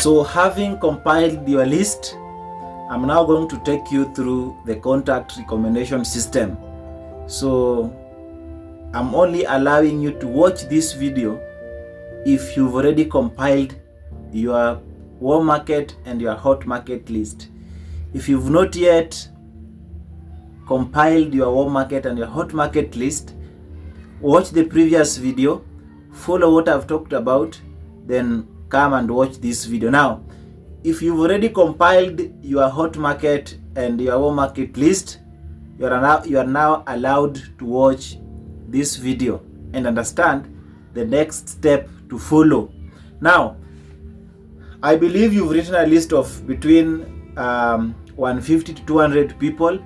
So having compiled your list, I'm now going to take you through the contact recommendation system. So I'm only allowing you to watch this video if you've already compiled your warm market and your hot market list. If you've not yet compiled your warm market and your hot market list, watch the previous video, follow what I've talked about, then come and watch this video. Now, if you've already compiled your hot market and your warm market list, you are now allowed to watch this video and understand the next step to follow. Now, I believe you've written a list of between 150 to 200 people,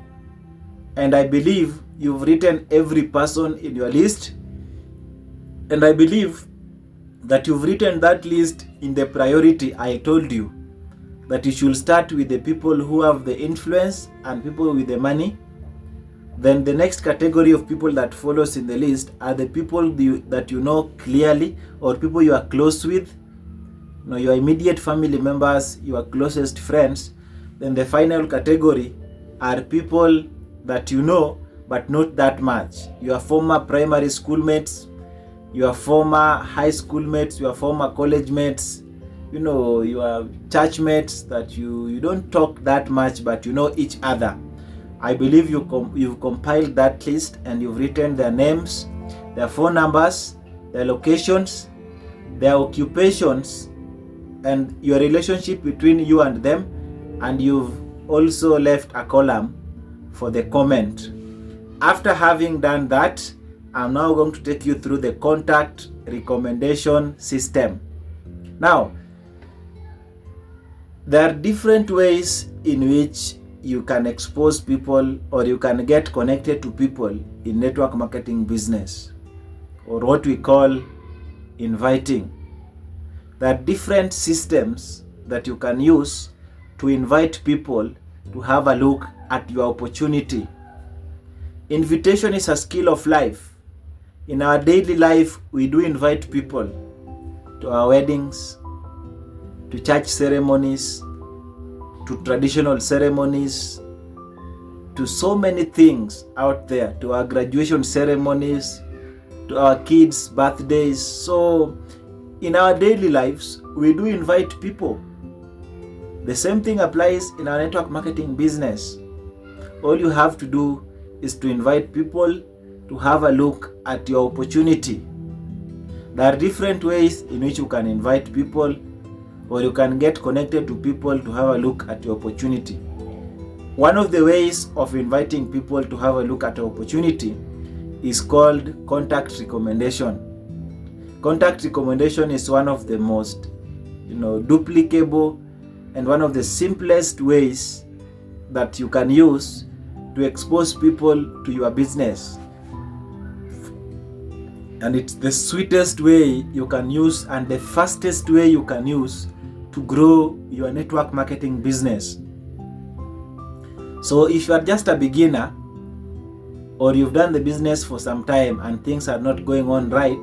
and I believe you've written every person in your list, and I believe that you've written that list in the priority I told you, that you should start with the people who have the influence and people with the money. Then the next category of people that follows in the list are the people that you know clearly, or people you are close with, your immediate family members, your closest friends. Then the final category are people that you know but not that much, your former primary schoolmates, your former high school mates, your former college mates, your church mates that you don't talk that much but you know each other. I believe you've compiled that list and you've written their names, their phone numbers, their locations, their occupations, and your relationship between you and them, and you've also left a column for the comment. After having done that, I'm now going to take you through the contact recommendation system. Now, there are different ways in which you can expose people, or you can get connected to people in network marketing business, or what we call inviting. There are different systems that you can use to invite people to have a look at your opportunity. Invitation is a skill of life. In our daily life, we do invite people to our weddings, to church ceremonies, to traditional ceremonies, to so many things out there, to our graduation ceremonies, to our kids' birthdays. So in our daily lives, we do invite people. The same thing applies in our network marketing business. All you have to do is to invite people to have a look at your opportunity. There are different ways in which you can invite people, or you can get connected to people to have a look at your opportunity. One of the ways of inviting people to have a look at your opportunity is called contact recommendation. Contact recommendation is one of the most duplicable and one of the simplest ways that you can use to expose people to your business. And it's the sweetest way you can use and the fastest way you can use to grow your network marketing business. So if you are just a beginner, or you've done the business for some time and things are not going on right,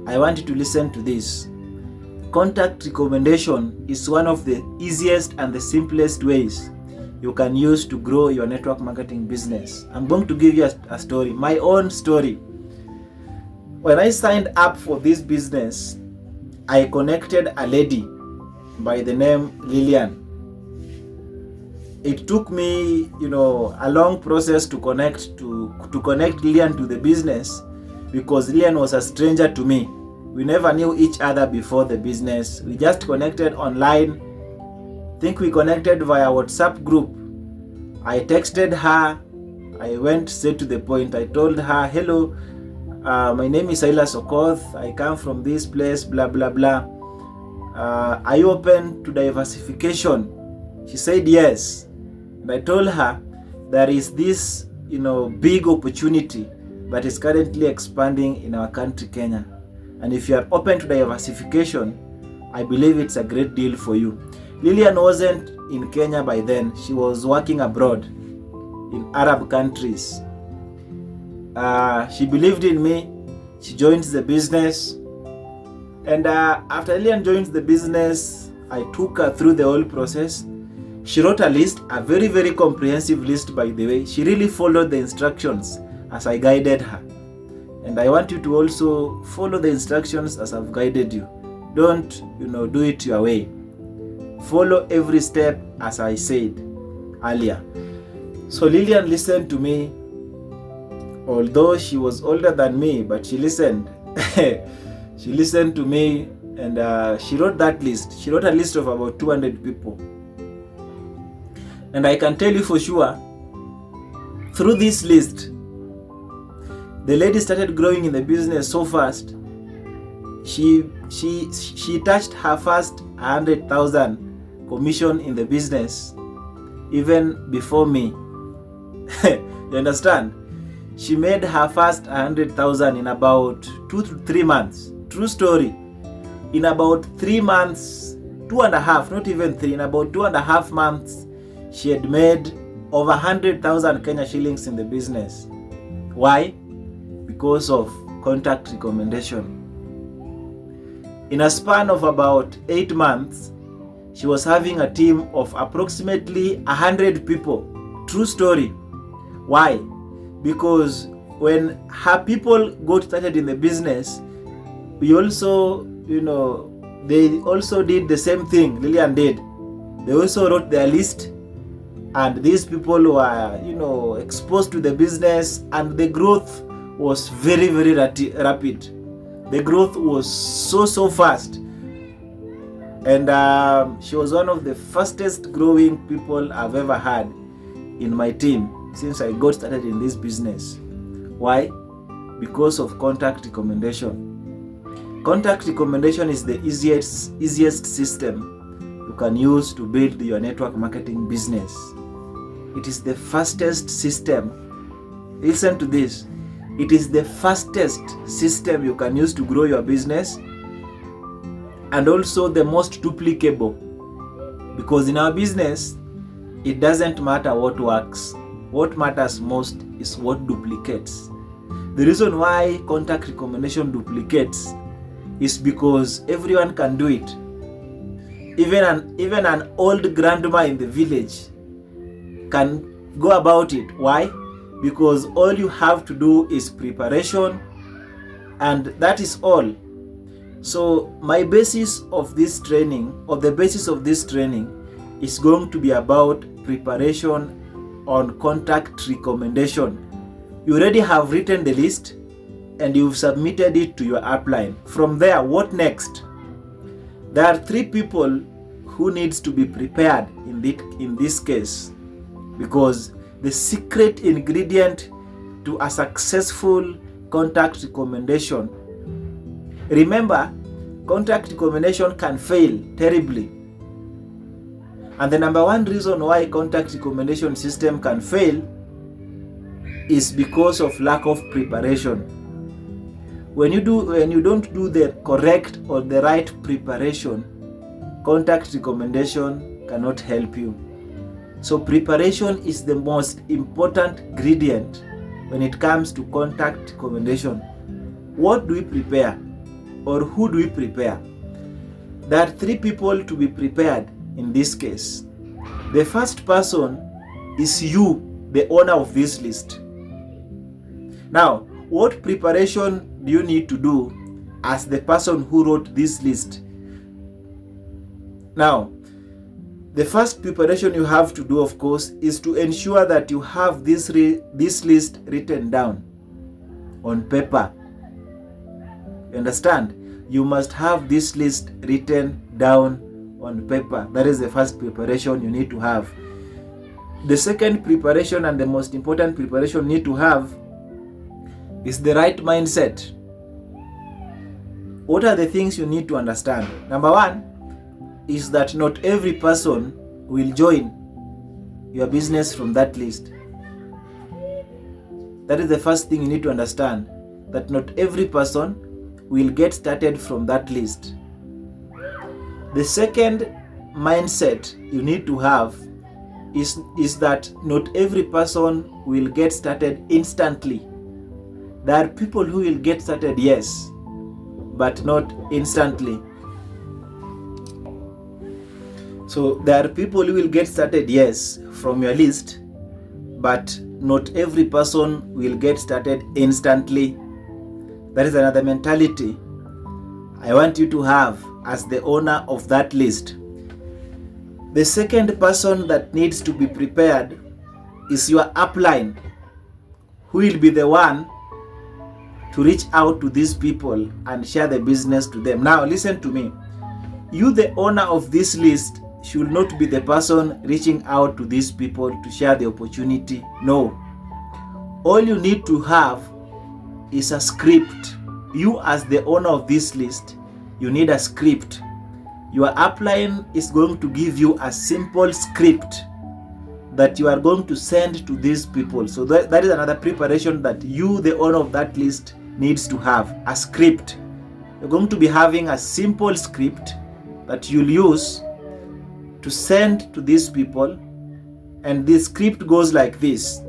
I want you to listen to this. Contact recommendation is one of the easiest and the simplest ways you can use to grow your network marketing business. I'm going to give you a story, my own story. When I signed up for this business, I connected a lady by the name Lillian. It took me, a long process to connect Lillian to the business, because Lillian was a stranger to me. We never knew each other before the business. We just connected online. I think we connected via WhatsApp group. I texted her. I went straight to the point. I told her, hello, my name is Silas Okoth. I come from this place, blah, blah, blah. Are you open to diversification? She said yes. And I told her there is this, big opportunity that is currently expanding in our country, Kenya. And if you are open to diversification, I believe it's a great deal for you. Lillian wasn't in Kenya by then. She was working abroad in Arab countries. She believed in me. She joined the business. And after Lillian joined the business, I took her through the whole process. She wrote a list, a very, very comprehensive list, by the way. She really followed the instructions as I guided her. And I want you to also follow the instructions as I've guided you. Don't, do it your way. Follow every step as I said earlier. So Lillian listened to me, although she was older than me, but she listened. She listened to me, and she wrote that list. She wrote a list of about 200 people. And I can tell you for sure, through this list, the lady started growing in the business so fast. She touched her first 100,000 commission in the business even before me. You understand? She made her first 100,000 in about 2 to 3 months. True story. In about 3 months, 2.5, not even 3, in about 2.5 months, she had made over 100,000 Kenya shillings in the business. Why? Because of contact recommendation. In a span of about 8 months, she was having a team of approximately 100 people. True story. Why? Because when her people got started in the business, we also, they also did the same thing Lillian did. They also wrote their list, and these people were, exposed to the business, and the growth was very, very rapid. The growth was so fast. And she was one of the fastest growing people I've ever had in my team since I got started in this business. Why? Because of contact recommendation. Contact recommendation is the easiest system you can use to build your network marketing business. It is the fastest system. Listen to this. It is the fastest system you can use to grow your business, and also the most duplicable. Because in our business, it doesn't matter what works. What matters most is what duplicates. The reason why contact recommendation duplicates is because everyone can do it. Even an old grandma in the village can go about it. Why? Because all you have to do is preparation, and that is all. So my basis of this training, or the basis of this training, is going to be about preparation on contact recommendation. You already have written the list and you've submitted it to your upline. From there, what next? There are 3 people who needs to be prepared in this case, because the secret ingredient to a successful contact recommendation, remember, contact recommendation can fail terribly. And the number one reason why contact recommendation system can fail is because of lack of preparation. When you don't do the correct or the right preparation, contact recommendation cannot help you. So preparation is the most important ingredient when it comes to contact recommendation. What do we prepare, or who do we prepare? There are 3 people to be prepared in this case. The first person is you, the owner of this list. Now, what preparation do you need to do as the person who wrote this list? Now, the first preparation you have to do, of course, is to ensure that you have this list written down on paper. You understand? You must have this list written down on paper. That is the first preparation you need to have. The second preparation, and the most important preparation you need to have, is the right mindset. What are the things you need to understand? Number 1 is that not every person will join your business from that list. That is the first thing you need to understand, that not every person will get started from that list. The second mindset you need to have is that not every person will get started instantly. There are people who will get started, yes, but not instantly. So there are people who will get started, yes, from your list, but not every person will get started instantly. That is another mentality I want you to have as the owner of that list. The second person that needs to be prepared is your upline, who will be the one to reach out to these people and share the business to them. Now listen to me. You, the owner of this list, should not be the person reaching out to these people to share the opportunity. No. All you need to have is a script. You, as the owner of this list, you need a script. Your upline is going to give you a simple script that you are going to send to these people. So that is another preparation that you, the owner of that list, needs to have. A script. You're going to be having a simple script that you'll use to send to these people, and this script goes like this.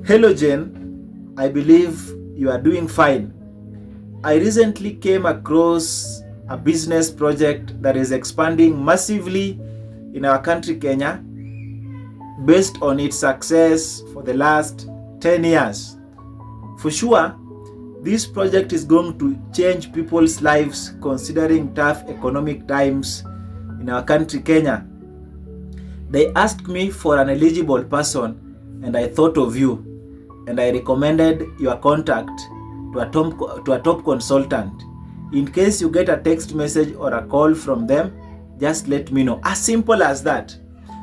Hello Jen, I believe you are doing fine. I recently came across a business project that is expanding massively in our country, Kenya, based on its success for the last 10 years. For sure, this project is going to change people's lives considering tough economic times in our country, Kenya. They asked me for an eligible person, and I thought of you, and I recommended your contact to a top consultant. In case you get a text message or a call from them, just let me know. As simple as that.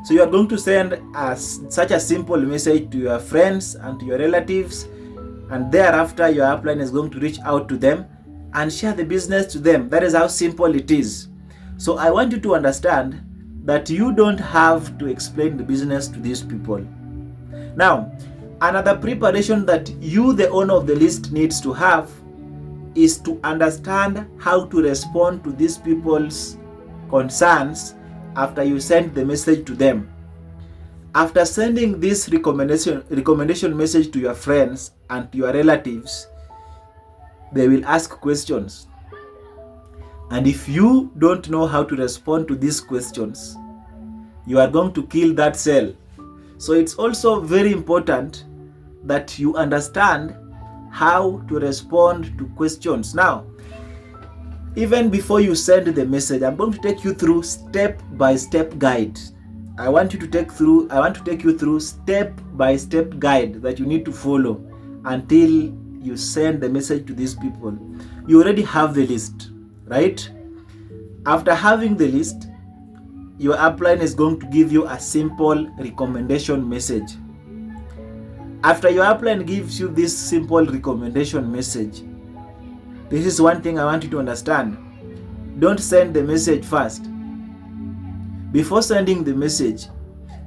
So you are going to send such a simple message to your friends and to your relatives, and thereafter your upline is going to reach out to them and share the business to them. That is how simple it is. So I want you to understand that you don't have to explain the business to these people. Now, another preparation that you, the owner of the list, needs to have is to understand how to respond to these people's concerns after you send the message to them. After sending this recommendation message to your friends and to your relatives, they will ask questions. And if you don't know how to respond to these questions, you are going to kill that sale. So it's also very important that you understand how to respond to questions. Now, even before you send the message, I'm going to take you through step-by-step guide. I want to take you through step-by-step guide that you need to follow until you send the message to these people. You already have the list, right? After having the list, your upline is going to give you a simple recommendation message. After your upline gives you this simple recommendation message, this is one thing I want you to understand. Don't send the message first. Before sending the message,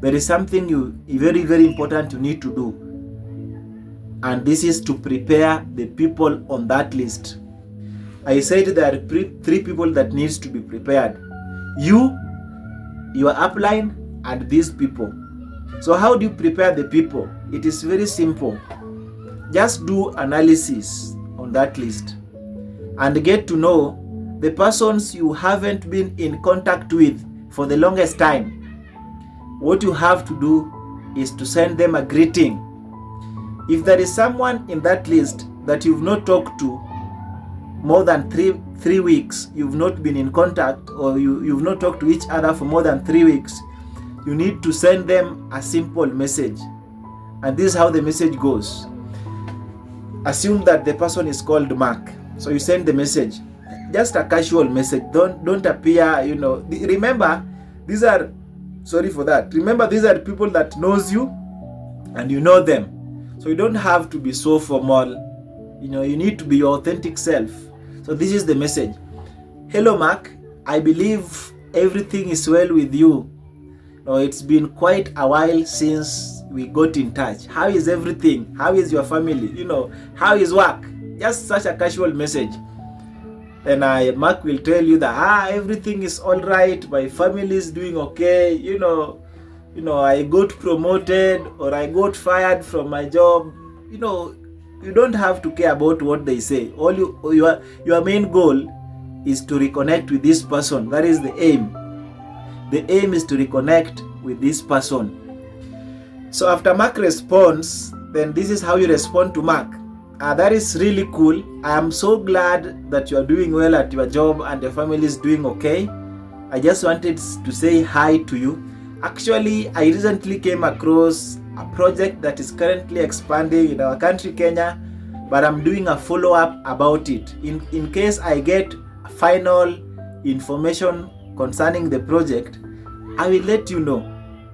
there is something very, very important you need to do. And this is to prepare the people on that list. I said there are three people that needs to be prepared. You, your upline, and these people. So how do you prepare the people? It is very simple. Just do analysis on that list and get to know the persons you haven't been in contact with for the longest time. What you have to do is to send them a greeting. If there is someone in that list that you've not talked to more than three weeks, you've not been in contact, or you've not talked to each other for more than 3 weeks, you need to send them a simple message. And this is how the message goes. Assume that the person is called Mark. So you send the message. Just a casual message. Don't appear, remember, these are people that knows you and you know them. So you don't have to be so formal. You need to be your authentic self. So this is the message. Hello Mark, I believe everything is well with you. It's been quite a while since we got in touch. How is everything? How is your family? How is work? Just such a casual message. And Mark will tell you that everything is all right. My family is doing okay. I got promoted or I got fired from my job. You don't have to care about what they say. Your main goal is to reconnect with this person. That is the aim. the aim is to reconnect with this person. So after Mark responds, then this is how you respond to Mark. That is really cool. I am so glad that you are doing well at your job and your family is doing okay. I just wanted to say hi to you. Actually, I recently came across a project that is currently expanding in our country, Kenya, but I'm doing a follow-up about it. In case I get final information concerning the project, I will let you know.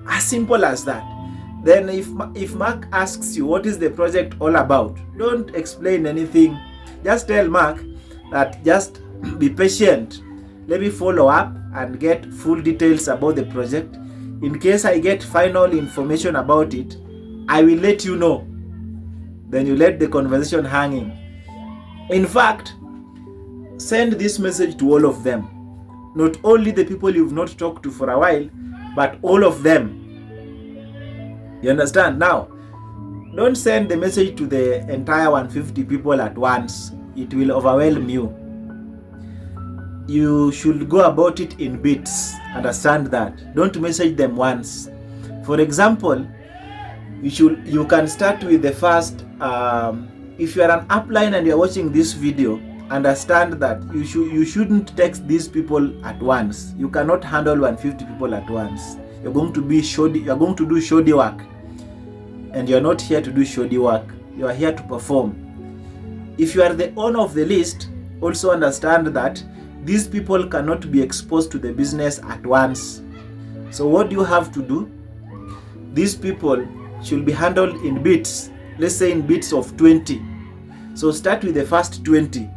As simple as that. Then if Mark asks you what is the project all about, don't explain anything. Just tell Mark that just be patient. Let me follow up and get full details about the project. In case I get final information about it, I will let you know. Then you let the conversation hanging. In fact, send this message to all of them. Not only the people you've not talked to for a while, but all of them. You understand? Now, don't send the message to the entire 150 people at once. It will overwhelm you. You should go about it in bits. Understand that. Don't message them once. For example, you can start with the first, if you are an upline and you are watching this video, understand that you shouldn't text these people at once. You cannot handle 150 people at once. You're going to do shoddy work. And you're not here to do shoddy work. You are here to perform. If you are the owner of the list, also understand that these people cannot be exposed to the business at once. So what do you have to do? These people should be handled in bits. Let's say in bits of 20. So start with the first 20.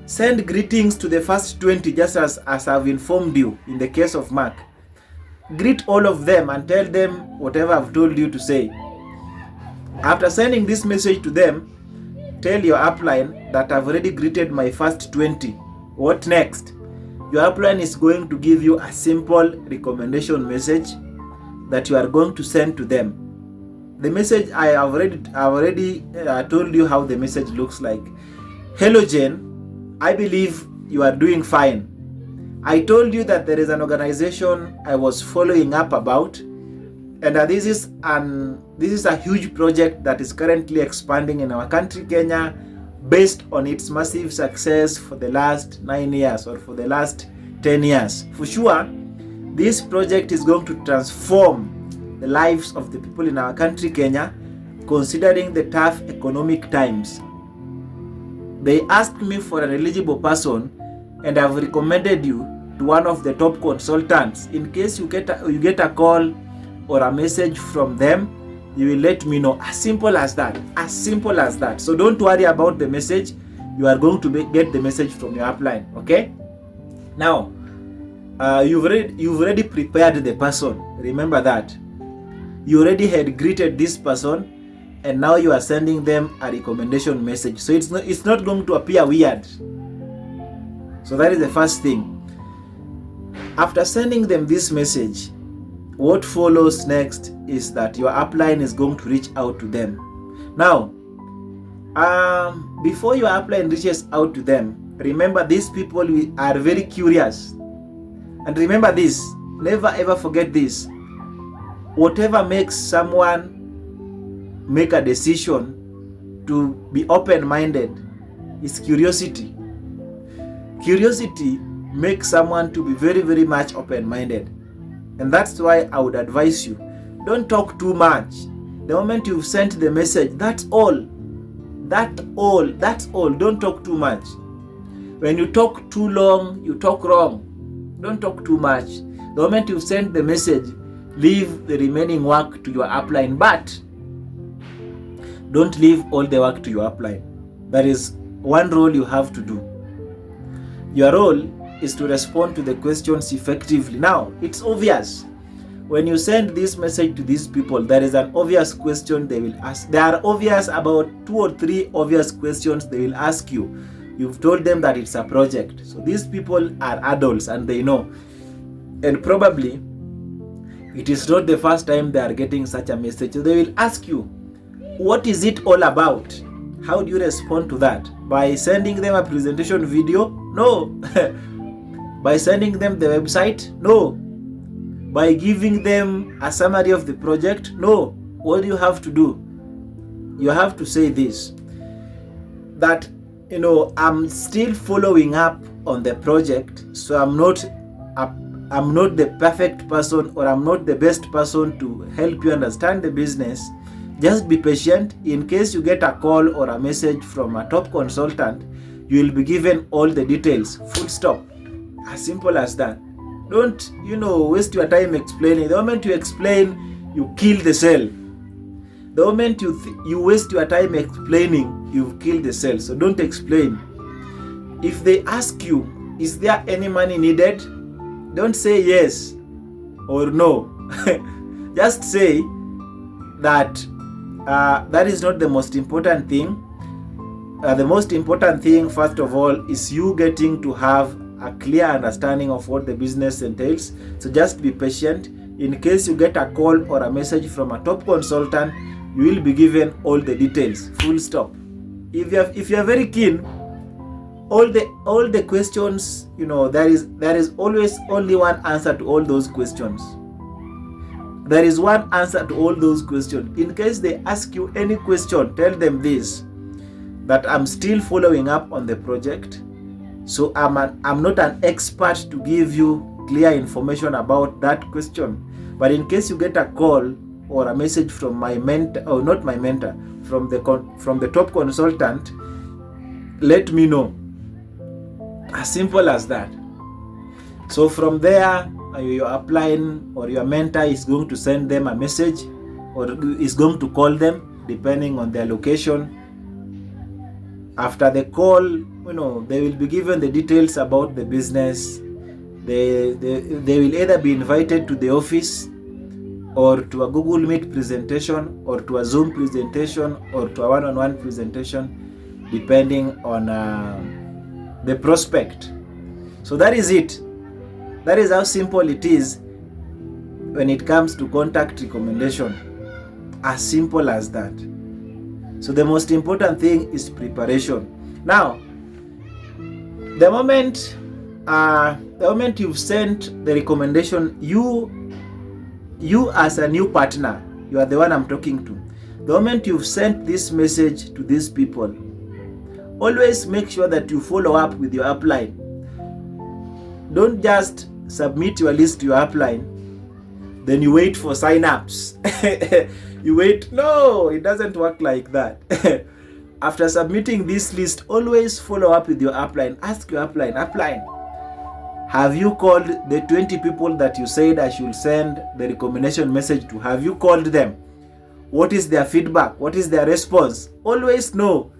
Send greetings to the first 20, just as I've informed you in the case of Mark. Greet all of them and tell them whatever I've told you to say. After sending this message to them, tell your upline that I've already greeted my first 20. What next? Your upline is going to give you a simple recommendation message that you are going to send to them. The message I have already told you how the message looks like. Hello Jane, I believe you are doing fine. I told you that there is an organization I was following up about, and this is a huge project that is currently expanding in our country, Kenya, based on its massive success for the last 9 years or for the last 10 years. For sure, this project is going to transform the lives of the people in our country, Kenya, considering the tough economic times. They asked me for an eligible person, and I've recommended you to one of the top consultants. In case you get a call or a message from them, you will let me know. As simple as that. As simple as that. So don't worry about the message. You are going to get the message from your upline. Okay? Now, you've already prepared the person. Remember that. You already had greeted this person, and now you are sending them a recommendation message. So it's not going to appear weird. So that is the first thing. After sending them this message, what follows next is that your upline is going to reach out to them. Now, before your upline reaches out to them, remember these people are very curious. And remember this, never ever forget this. Whatever makes someone make a decision to be open-minded is curiosity. Curiosity makes someone to be very, very much open-minded. And that's why I would advise you, don't talk too much. The moment you've sent the message, that's all. That's all. Don't talk too much. When you talk too long, you talk wrong. Don't talk too much. The moment you've sent the message, leave the remaining work to your upline. But don't leave all the work to your upline. That is one role you have to do. Your role is to respond to the questions effectively. Now, it's obvious. When you send this message to these people, there is an obvious question they will ask. There are obvious about 2 or 3 obvious questions they will ask you. You've told them that it's a project. So these people are adults and they know. And probably it is not the first time they are getting such a message. So they will ask you, what is it all about? How do you respond to that? By sending them a presentation video? No. By sending them the website? No. by giving them a summary of the project. No, what do you have to do? You have to say this, that I'm still following up on the project, so I'm not the perfect person, or I'm not the best person to help you understand the business. Just be patient. In case you get a call or a message from a top consultant, you will be given all the details, full stop. As simple as that. Don't waste your time explaining. The moment you explain, you kill the sale. The moment you waste your time explaining, you've killed the sale. So don't explain. If they ask you, is there any money needed? Don't say yes or no. Just say that that is not the most important thing. The most important thing, first of all, is you getting to have a clear understanding of what the business entails. So just be patient. In case you get a call or a message from a top consultant, you will be given all the details, full stop. If you are very keen, all the questions, there is always only one answer to all those questions. There is one answer to all those questions. In case they ask you any question, tell them this, that I'm still following up on the project. So I'm not an expert to give you clear information about that question. But in case you get a call or a message from my mentor, or not my mentor, from the top consultant, let me know. As simple as that. So from there, you're applying, or your mentor is going to send them a message, or is going to call them, depending on their location. After the call, they will be given the details about the business. They will either be invited to the office, or to a Google Meet presentation, or to a Zoom presentation, or to a one-on-one presentation, depending on the prospect. So that is it. That is how simple it is when it comes to contact recommendation. As simple as that. So the most important thing is preparation. Now, the moment you've sent the recommendation, you as a new partner, you are the one I'm talking to. The moment you've sent this message to these people, always make sure that you follow up with your upline. Don't just submit your list to your upline, then you wait for sign-ups. You wait. No, it doesn't work like that. After submitting this list, always follow up with your upline. Ask your upline, have you called the 20 people that you said I should send the recommendation message to? Have you called them? What is their feedback? What is their response? Always know.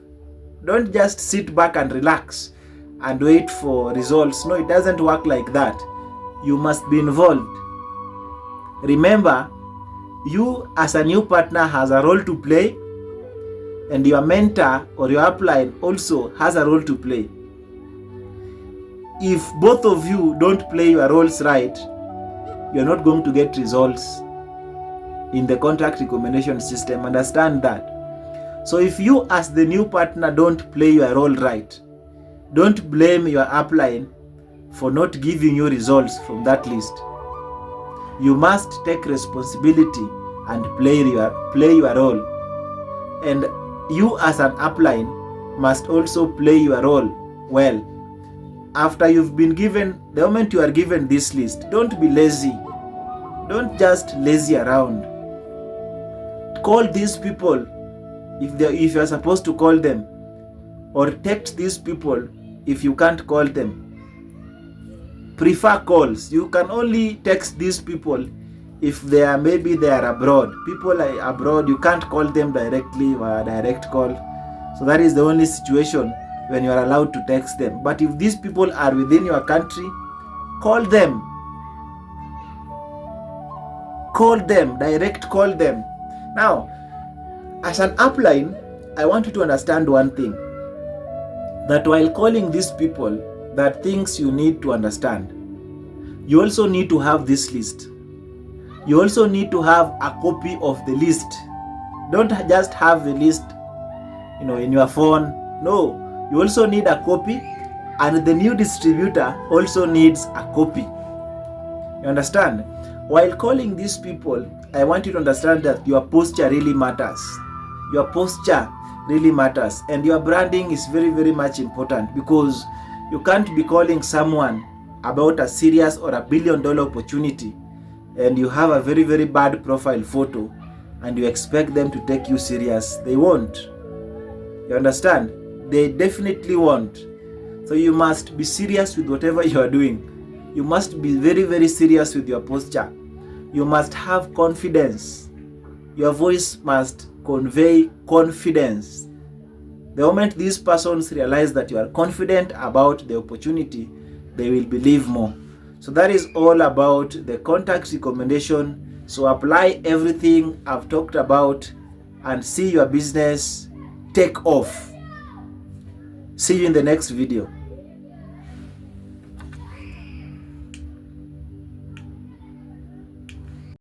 Don't just sit back and relax and wait for results. No, it doesn't work like that. You must be involved. Remember, you as a new partner has a role to play, and your mentor or your upline also has a role to play. If both of you don't play your roles right, you're not going to get results in the contract recommendation system. Understand that. So if you as the new partner don't play your role right, don't blame your upline for not giving you results from that list. You must take responsibility and play your role. And you as an upline must also play your role well. After you've been given, the moment you are given this list, don't be lazy. Don't just lazy around. Call these people if you are supposed to call them, or text these people if you can't call them. Prefer calls. You can only text these people if they are abroad. People are abroad, you can't call them directly via direct call. So that is the only situation when you are allowed to text them. But if these people are within your country, call them. Call them, direct call them. Now, as an upline, I want you to understand one thing. That while calling these people, there are things you need to understand. You also need to have this list. You also need to have a copy of the list. Don't just have the list, in your phone. No, you also need a copy, and the new distributor also needs a copy. You understand? While calling these people, I want you to understand that your posture really matters. Your posture really matters, and your branding is very, very much important, because you can't be calling someone about a serious or $1 billion opportunity and you have a very, very bad profile photo and you expect them to take you serious. They won't. You understand? They definitely won't. So you must be serious with whatever you are doing. You must be very, very serious with your posture. You must have confidence. Your voice must convey confidence. The moment these persons realize that you are confident about the opportunity, they will believe more. So that is all about the contact recommendation. So apply everything I've talked about and see your business take off. See you in the next video.